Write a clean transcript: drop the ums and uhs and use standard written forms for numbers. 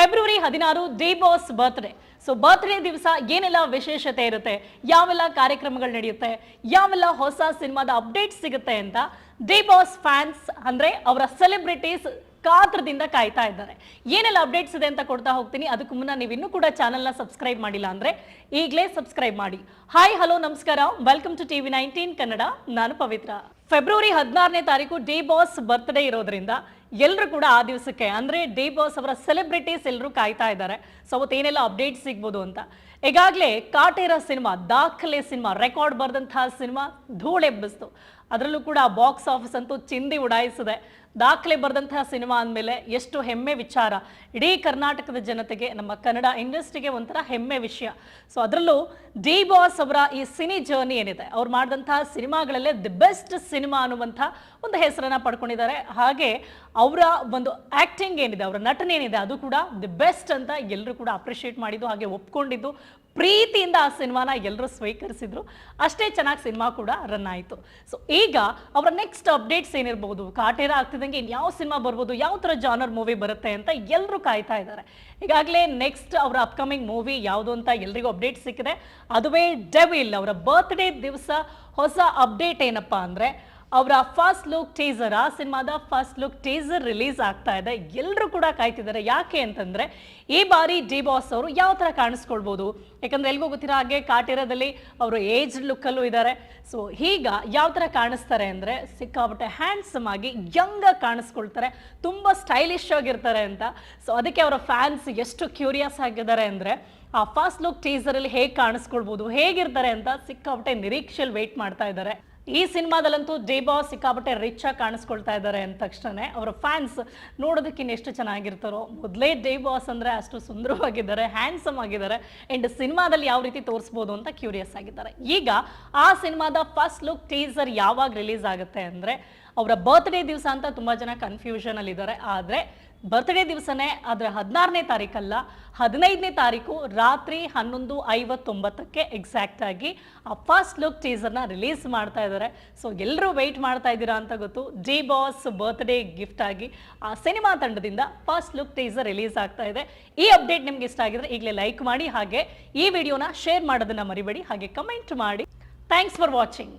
February 16 D boss birthday. So birthday ದಿವಸ ಏನೆಲ್ಲ ವಿಶೇಷತೆ ಇರುತ್ತೆ, ಯಾವೆಲ್ಲ ಕಾರ್ಯಕ್ರಮಗಳು ನಡೆಯುತ್ತೆ, ಯಾವೆಲ್ಲ ಹೊಸ ಸಿನಿಮಾದ ಅಪ್ಡೇಟ್ ಸಿಗುತ್ತೆ ಅಂತ ಡಿ ಬಾಸ್ ಫ್ಯಾನ್ಸ್ ಅಂದ್ರೆ ಅವರ ಸೆಲೆಬ್ರಿಟೀಸ್ ಕಾತ್ರದಿಂದ ಕಾಯ್ತಾ ಇದ್ದಾರೆ. ಏನೆಲ್ಲ ಅಪ್ಡೇಟ್ಸ್ ಇದೆ ಅಂತ ಕೊಡ್ತಾ ಹೋಗ್ತೀನಿ. ಅದಕ್ಕೂ ಮುನ್ನ ನೀವು ಇನ್ನೂ ಕೂಡ ಚಾನೆಲ್ನ ಸಬ್ಸ್ಕ್ರೈಬ್ ಮಾಡಿಲ್ಲ ಅಂದ್ರೆ ಈಗಲೇ ಸಬ್ಸ್ಕ್ರೈಬ್ ಮಾಡಿ. ಹಾಯ್ ಹಲೋ ನಮಸ್ಕಾರ, ವೆಲ್ಕಮ್ ಟು ಟಿವಿ 19 ಕನ್ನಡ. ನಾನು ಪವಿತ್ರ. ಫೆಬ್ರವರಿ 16ನೇ ತಾರೀಕು ಡಿ ಬಾಸ್ ಬರ್ತ್ಡೇ ಇರೋದ್ರಿಂದ ಎಲ್ಲರೂ ಕೂಡ ಆ ದಿವಸಕ್ಕೆ ಅಂದ್ರೆ ಡಿ ಬಾಸ್ ಅವರ ಸೆಲೆಬ್ರಿಟೀಸ್ ಎಲ್ಲರೂ ಕಾಯ್ತಾ ಇದ್ದಾರೆ. ಸೊ ಅವತ್ತು ಏನೆಲ್ಲ ಅಪ್ಡೇಟ್ ಸಿಗ್ಬೋದು ಅಂತ. ಈಗಾಗಲೇ ಕಾಟೇರ ಸಿನಿಮಾ ದಾಖಲೆ ಸಿನಿಮಾ, ರೆಕಾರ್ಡ್ ಬರೆದಂತಹ ಸಿನಿಮಾ ಧೂಳೆಬ್ಬಿಸ್ತು. ಅದರಲ್ಲೂ ಕೂಡ ಬಾಕ್ಸ್ ಆಫೀಸ್ ಅಂತೂ ಚಿಂದಿ ಉಡಾಯಿಸಿದೆ. ದಾಖಲೆ ಬರೆದಂತಹ ಸಿನಿಮಾ ಅಂದಮೇಲೆ ಎಷ್ಟು ಹೆಮ್ಮೆ ವಿಚಾರ. ಇಡೀ ಕರ್ನಾಟಕದ ಜನತೆಗೆ, ನಮ್ಮ ಕನ್ನಡ ಇಂಡಸ್ಟ್ರಿಗೆ ಒಂಥರ ಹೆಮ್ಮೆ ವಿಷಯ. ಸೊ ಅದರಲ್ಲೂ ಡಿ ಬಾಸ್ ಅವರ ಈ ಸಿನಿ ಜರ್ನಿ ಏನಿದೆ, ಅವ್ರು ಮಾಡಿದಂತಹ ಸಿನಿಮಾಗಳಲ್ಲೇ ದಿ ಬೆಸ್ಟ್ ಸಿನಿಮಾ ಅನ್ನುವಂಥ ಒಂದು ಹೆಸರನ್ನ ಪಡ್ಕೊಂಡಿದ್ದಾರೆ. ಹಾಗೆ ಅವರ ಒಂದು ಆಕ್ಟಿಂಗ್ ಏನಿದೆ, ಅವರ ನಟನೆ ಏನಿದೆ, ಅದು ಕೂಡ ದಿ ಬೆಸ್ಟ್ ಅಂತ ಎಲ್ಲರೂ ಕೂಡ ಅಪ್ರಿಷಿಯೇಟ್ ಮಾಡಿದ್ದು, ಹಾಗೆ ಒಪ್ಕೊಂಡಿದ್ದು, ಪ್ರೀತಿಯಿಂದ ಆ ಸಿನಿಮಾನ ಎಲ್ಲರೂ ಸ್ವೀಕರಿಸಿದ್ರು. ಅಷ್ಟೇ ಚೆನ್ನಾಗಿ ಸಿನಿಮಾ ಕೂಡ ರನ್ ಆಯಿತು. ಸೊ ಈಗ ಅವರ ನೆಕ್ಸ್ಟ್ ಅಪ್ಡೇಟ್ಸ್ ಏನಿರ್ಬೋದು, ಕಾಟೇರ ಆಗ್ತಿದ್ದಂಗೆ ಯಾವ ಸಿನಿಮಾ ಬರ್ಬೋದು, ಯಾವ ಥರ ಜಾನರ್ ಮೂವಿ ಬರುತ್ತೆ ಅಂತ ಎಲ್ಲರೂ ಕಾಯ್ತಾ ಇದ್ದಾರೆ. ಈಗಾಗಲೇ ನೆಕ್ಸ್ಟ್ ಅವರ ಅಪ್ಕಮಿಂಗ್ ಮೂವಿ ಯಾವುದು ಅಂತ ಎಲ್ರಿಗೂ ಅಪ್ಡೇಟ್ ಸಿಕ್ಕಿದೆ. ಅದುವೇ ಡೆವಿಲ್. ಅವರ ಬರ್ತ್ಡೇ ದಿವಸ ಹೊಸ ಅಪ್ಡೇಟ್ ಏನಪ್ಪಾ ಅಂದರೆ, ಅವರ ಫಸ್ಟ್ ಲುಕ್ ಟೀಸರ್, ಆ ಸಿನಿಮಾದ ಫಸ್ಟ್ ಲುಕ್ ಟೀಸರ್ ರಿಲೀಸ್ ಆಗ್ತಾ ಇದೆ. ಎಲ್ಲರೂ ಕೂಡ ಕಾಯ್ತಿದ್ದಾರೆ. ಯಾಕೆ ಅಂತಂದ್ರೆ ಈ ಬಾರಿ ಡಿ ಬಾಸ್ ಅವರು ಯಾವ ಥರ ಕಾಣಿಸ್ಕೊಳ್ಬೋದು, ಯಾಕಂದ್ರೆ ಎಲ್ಗೂ ಗೊತ್ತಿರೋ ಹಾಗೆ ಕಾಟೇರದಲ್ಲಿ ಅವರು ಏಜ್ ಲುಕ್ಕಲ್ಲೂ ಇದ್ದಾರೆ. ಸೊ ಈಗ ಯಾವ ಥರ ಕಾಣಿಸ್ತಾರೆ ಅಂದರೆ, ಸಿಕ್ಕಾಪಟ್ಟೆ ಹ್ಯಾಂಡ್ಸಮ್ ಆಗಿ ಯಂಗ್ ಆಗಿ ಕಾಣಿಸ್ಕೊಳ್ತಾರೆ, ತುಂಬ ಸ್ಟೈಲಿಶ್ ಆಗಿರ್ತಾರೆ ಅಂತ. ಸೊ ಅದಕ್ಕೆ ಅವರ ಫ್ಯಾನ್ಸ್ ಎಷ್ಟು ಕ್ಯೂರಿಯಸ್ ಆಗಿದ್ದಾರೆ ಅಂದರೆ, ಆ ಫಸ್ಟ್ ಲುಕ್ ಟೀಸರಲ್ಲಿ ಹೇಗೆ ಕಾಣಿಸ್ಕೊಳ್ಬೋದು, ಹೇಗಿರ್ತಾರೆ ಅಂತ ಸಿಕ್ಕಾಪಟ್ಟೆ ನಿರೀಕ್ಷೆಯಲ್ಲಿ ವೇಟ್ ಮಾಡ್ತಾ ಇದ್ದಾರೆ. ಈ ಸಿನಿಮಾದಲ್ಲಂತೂ ಡಿ ಬಾಸ್ ಸಿಕ್ಕಾಪಟ್ಟೆ ರಿಚ್ ಆಗಿ ಕಾಣಿಸ್ಕೊಳ್ತಾ ಇದ್ದಾರೆ ಅಂದ ತಕ್ಷಣ ಅವರ ಫ್ಯಾನ್ಸ್ ನೋಡೋದಕ್ಕೆ ಎಷ್ಟು ಚೆನ್ನಾಗಿರ್ತಾರೋ. ಮೊದಲೇ ಡಿ ಬಾಸ್ ಅಂದರೆ ಅಷ್ಟು ಸುಂದರವಾಗಿದ್ದಾರೆ, ಹ್ಯಾಂಡ್ಸಮ್ ಆಗಿದ್ದಾರೆ, ಆ್ಯಂಡ್ ಸಿನಿಮಾದಲ್ಲಿ ಯಾವ ರೀತಿ ತೋರಿಸ್ಬೋದು ಅಂತ ಕ್ಯೂರಿಯಸ್ ಆಗಿದ್ದಾರೆ. ಈಗ ಆ ಸಿನಿಮಾದ ಫಸ್ಟ್ ಲುಕ್ ಟೀಸರ್ ಯಾವಾಗ ರಿಲೀಸ್ ಆಗುತ್ತೆ ಅಂದರೆ, ಅವರ ಬರ್ತ್ಡೇ ದಿವಸ ಅಂತ ತುಂಬ ಜನ ಕನ್ಫ್ಯೂಷನಲ್ಲಿ ಇದ್ದಾರೆ. ಆದರೆ ಬರ್ತ್ಡೇ ದಿವಸನೇ, ಆದರೆ 16ನೇ ತಾರೀಕಲ್ಲ, 15ನೇ ತಾರೀಕು ರಾತ್ರಿ 11:59ಕ್ಕೆ ಎಕ್ಸಾಕ್ಟ್ ಆಗಿ ಆ ಫಸ್ಟ್ ಲುಕ್ ಟೀಸರ್ನ ರಿಲೀಸ್ ಮಾಡ್ತಾ ಇದ್ದಾರೆ. ಸೊ ಎಲ್ಲರೂ ವೆಯ್ಟ್ ಮಾಡ್ತಾ ಇದ್ದೀರಾ ಅಂತ ಗೊತ್ತು. ಡಿ ಬಾಸ್ ಬರ್ತ್ಡೇ ಗಿಫ್ಟ್ ಆಗಿ ಆ ಸಿನಿಮಾ ತಂಡದಿಂದ ಫಸ್ಟ್ ಲುಕ್ ಟೀಸರ್ ರಿಲೀಸ್ ಆಗ್ತಾ ಇದೆ. ಈ ಅಪ್ಡೇಟ್ ನಿಮ್ಗೆ ಇಷ್ಟ ಆಗಿದ್ರೆ ಈಗಲೇ ಲೈಕ್ ಮಾಡಿ, ಹಾಗೆ ಈ ವಿಡಿಯೋನ ಶೇರ್ ಮಾಡೋದನ್ನ ಮರಿಬೇಡಿ, ಹಾಗೆ ಕಮೆಂಟ್ ಮಾಡಿ. Thanks for watching.